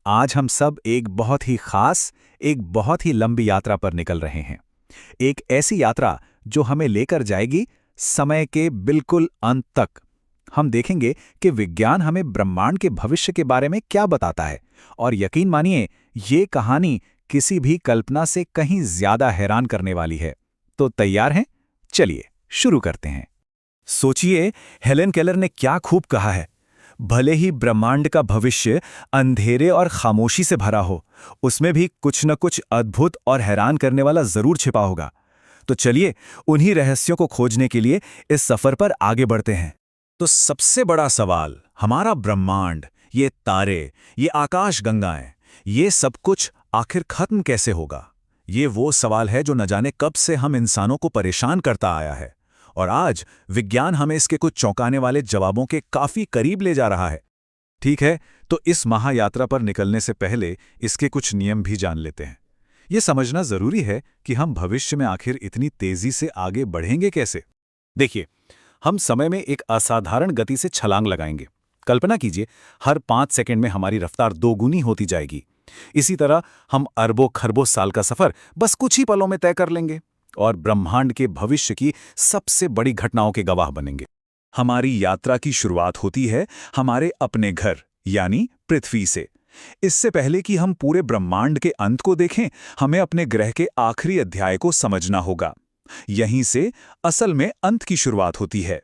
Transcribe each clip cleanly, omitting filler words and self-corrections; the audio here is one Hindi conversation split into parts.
आज हम सब एक बहुत ही खास, एक बहुत ही लंबी यात्रा पर निकल रहे हैं। एक ऐसी यात्रा जो हमें लेकर जाएगी समय के बिल्कुल अंत तक। हम देखेंगे कि विज्ञान हमें ब्रह्मांड के भविष्य के बारे में क्या बताता है, और यकीन मानिए, ये कहानी किसी भी कल्पना से कहीं ज्यादा हैरान करने वाली है। तो तैयार हैं? चलिए शुरू करते हैं। सोचिए, हेलेन केलर ने क्या खूब कहा है, भले ही ब्रह्मांड का भविष्य अंधेरे और खामोशी से भरा हो, उसमें भी कुछ न कुछ अद्भुत और हैरान करने वाला जरूर छिपा होगा। तो चलिए उन्हीं रहस्यों को खोजने के लिए इस सफर पर आगे बढ़ते हैं। तो सबसे बड़ा सवाल, हमारा ब्रह्मांड, ये तारे, ये आकाश गंगाएं, ये सब कुछ आखिर खत्म कैसे होगा? ये वो सवाल है जो न जाने कब से हम इंसानों को परेशान करता आया है, और आज विज्ञान हमें इसके कुछ चौंकाने वाले जवाबों के काफी करीब ले जा रहा है। ठीक है, तो इस महायात्रा पर निकलने से पहले इसके कुछ नियम भी जान लेते हैं। यह समझना जरूरी है कि हम भविष्य में आखिर इतनी तेजी से आगे बढ़ेंगे कैसे। देखिए, हम समय में एक असाधारण गति से छलांग लगाएंगे। कल्पना कीजिए, हर 5 सेकंड में हमारी रफ्तार दोगुनी होती जाएगी। इसी तरह हम अरबों खरबों साल का सफर बस कुछ ही पलों में तय कर लेंगे और ब्रह्मांड के भविष्य की सबसे बड़ी घटनाओं के गवाह बनेंगे। हमारी यात्रा की शुरुआत होती है हमारे अपने घर यानी पृथ्वी से। इससे पहले कि हम पूरे ब्रह्मांड के अंत को देखें, हमें अपने ग्रह के आखिरी अध्याय को समझना होगा। यहीं से असल में अंत की शुरुआत होती है।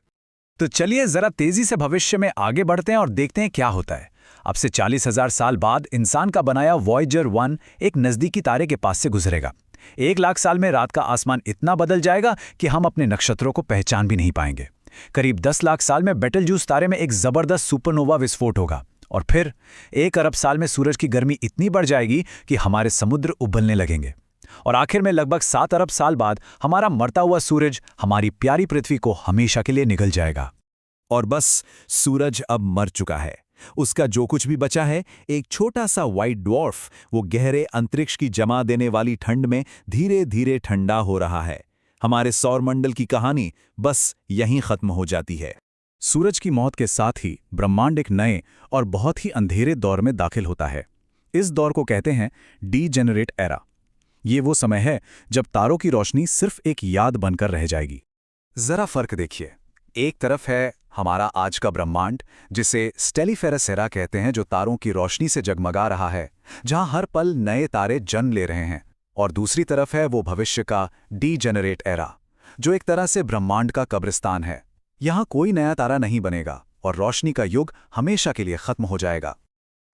तो चलिए जरा तेजी से भविष्य में आगे बढ़ते हैं और देखते हैं क्या होता है। अब से 40,000 साल बाद इंसान का बनाया वॉयेजर 1 एक नजदीकी तारे के पास से गुजरेगा। 1 लाख साल में रात का आसमान इतना बदल जाएगा कि हम अपने नक्षत्रों को पहचान भी नहीं पाएंगे। करीब 10 लाख साल में बेटलजूस तारे में एक जबरदस्त सुपरनोवा विस्फोट होगा, और फिर 1 अरब साल में सूरज की गर्मी इतनी बढ़ जाएगी कि हमारे समुद्र उबलने लगेंगे। और आखिर में लगभग 7 अरब साल बाद हमारा मरता हुआ सूरज हमारी प्यारी पृथ्वी को हमेशा के लिए निगल जाएगा। और बस, सूरज अब मर चुका है। उसका जो कुछ भी बचा है, एक छोटा सा व्हाइट ड्वार्फ, वो गहरे अंतरिक्ष की जमा देने वाली ठंड में धीरे धीरे ठंडा हो रहा है। हमारे सौरमंडल की कहानी बस यहीं खत्म हो जाती है। सूरज की मौत के साथ ही ब्रह्मांड एक नए और बहुत ही अंधेरे दौर में दाखिल होता है। इस दौर को कहते हैं डीजेनरेट एरा। ये वो समय है जब तारों की रोशनी सिर्फ एक याद बनकर रह जाएगी। जरा फर्क देखिए, एक तरफ है हमारा आज का ब्रह्मांड, जिसे स्टेलिफेरस एरा कहते हैं, जो तारों की रोशनी से जगमगा रहा है, जहां हर पल नए तारे जन्म ले रहे हैं। और दूसरी तरफ है वो भविष्य का डीजेनरेट एरा, जो एक तरह से ब्रह्मांड का कब्रिस्तान है। यहां कोई नया तारा नहीं बनेगा और रोशनी का युग हमेशा के लिए खत्म हो जाएगा।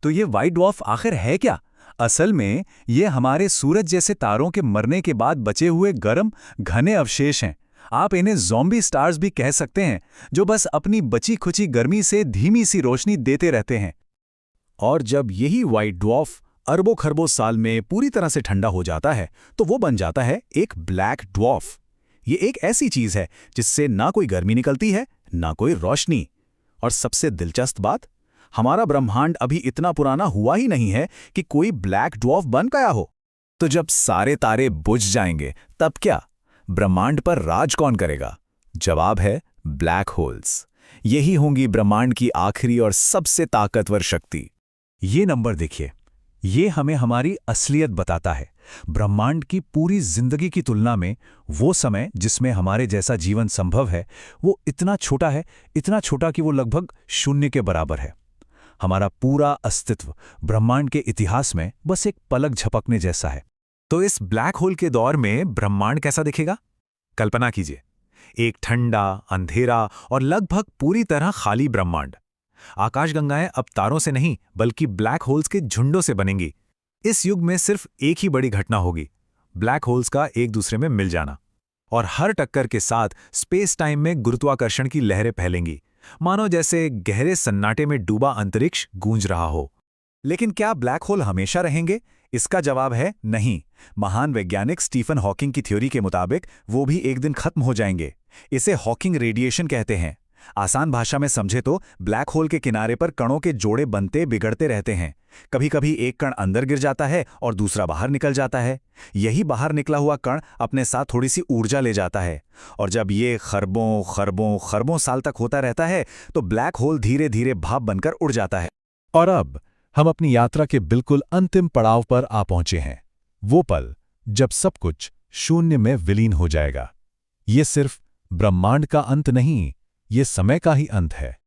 तो ये व्हाइट ड्वार्फ आखिर है क्या? असल में ये हमारे सूरज जैसे तारों के मरने के बाद बचे हुए गर्म घने अवशेष हैं। आप इन्हें ज़ॉम्बी स्टार्स भी कह सकते हैं, जो बस अपनी बची खुची गर्मी से धीमी सी रोशनी देते रहते हैं। और जब यही व्हाइट ड्वार्फ अरबों खरबों साल में पूरी तरह से ठंडा हो जाता है, तो वो बन जाता है एक ब्लैक ड्वार्फ। ये एक ऐसी चीज है जिससे ना कोई गर्मी निकलती है, ना कोई रोशनी। और सबसे दिलचस्प बात, हमारा ब्रह्मांड अभी इतना पुराना हुआ ही नहीं है कि कोई ब्लैक ड्वार्फ बन गया हो। तो जब सारे तारे बुझ जाएंगे, तब क्या? ब्रह्मांड पर राज कौन करेगा? जवाब है ब्लैक होल्स। यही होंगी ब्रह्मांड की आखिरी और सबसे ताकतवर शक्ति। ये नंबर देखिए, ये हमें हमारी असलियत बताता है। ब्रह्मांड की पूरी जिंदगी की तुलना में वो समय जिसमें हमारे जैसा जीवन संभव है, वो इतना छोटा है, इतना छोटा कि वो लगभग 0 के बराबर है। हमारा पूरा अस्तित्व ब्रह्मांड के इतिहास में बस एक पलक झपकने जैसा है। तो इस ब्लैक होल के दौर में ब्रह्मांड कैसा दिखेगा? कल्पना कीजिए, एक ठंडा, अंधेरा और लगभग पूरी तरह खाली ब्रह्मांड। आकाशगंगाएं अब तारों से नहीं, बल्कि ब्लैक होल्स के झुंडों से बनेंगी। इस युग में सिर्फ एक ही बड़ी घटना होगी, ब्लैक होल्स का एक दूसरे में मिल जाना। और हर टक्कर के साथ स्पेस टाइम में गुरुत्वाकर्षण की लहरें फैलेंगी, मानो जैसे गहरे सन्नाटे में डूबा अंतरिक्ष गूंज रहा हो। लेकिन क्या ब्लैक होल हमेशा रहेंगे? इसका जवाब है नहीं। महान वैज्ञानिक स्टीफन हॉकिंग की थ्योरी के मुताबिक वो भी एक दिन खत्म हो जाएंगे। इसे हॉकिंग रेडिएशन कहते हैं। आसान भाषा में समझे तो ब्लैक होल के किनारे पर कणों के जोड़े बनते बिगड़ते रहते हैं। कभी कभी एक कण अंदर गिर जाता है और दूसरा बाहर निकल जाता है। यही बाहर निकला हुआ कण अपने साथ थोड़ी सी ऊर्जा ले जाता है, और जब ये खरबों खरबों खरबों साल तक होता रहता है, तो ब्लैक होल धीरे धीरे भाप बनकर उड़ जाता है। और अब हम अपनी यात्रा के बिल्कुल अंतिम पड़ाव पर आ पहुंचे हैं। वो पल जब सब कुछ शून्य में विलीन हो जाएगा। ये सिर्फ ब्रह्मांड का अंत नहीं, ये समय का ही अंत है।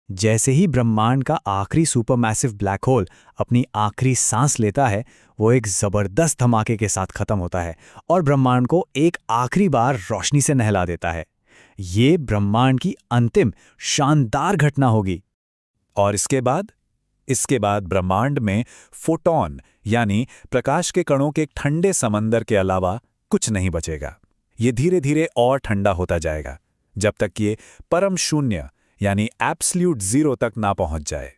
जैसे ही ब्रह्मांड का आखिरी सुपरमैसिव ब्लैक होल अपनी आखिरी सांस लेता है, वो एक जबरदस्त धमाके के साथ खत्म होता है और ब्रह्मांड को एक आखिरी बार रोशनी से नहला देता है। ये ब्रह्मांड की अंतिम शानदार घटना होगी। और इसके बाद ब्रह्मांड में फोटॉन यानी प्रकाश के कणों के एक ठंडे समंदर के अलावा कुछ नहीं बचेगा। ये धीरे धीरे और ठंडा होता जाएगा जब तक ये परम शून्य यानी एब्सोल्यूट जीरो तक ना पहुंच जाए।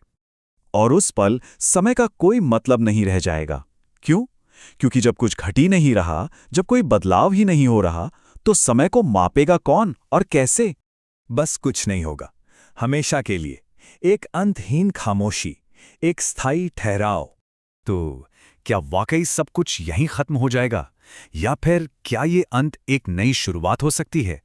और उस पल समय का कोई मतलब नहीं रह जाएगा। क्यों? क्योंकि जब कुछ घट ही नहीं रहा, जब कोई बदलाव ही नहीं हो रहा, तो समय को मापेगा कौन और कैसे? बस कुछ नहीं होगा। हमेशा के लिए एक अंतहीन खामोशी, एक स्थायी ठहराव। तो क्या वाकई सब कुछ यहीं खत्म हो जाएगा, या फिर क्या ये अंत एक नई शुरुआत हो सकती है?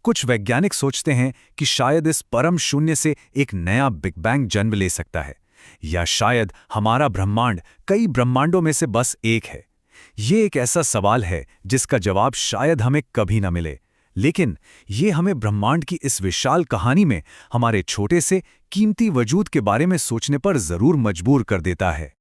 कुछ वैज्ञानिक सोचते हैं कि शायद इस परम शून्य से एक नया बिग बैंग जन्म ले सकता है, या शायद हमारा ब्रह्मांड कई ब्रह्मांडों में से बस एक है। ये एक ऐसा सवाल है जिसका जवाब शायद हमें कभी न मिले, लेकिन ये हमें ब्रह्मांड की इस विशाल कहानी में हमारे छोटे से कीमती वजूद के बारे में सोचने पर जरूर मजबूर कर देता है।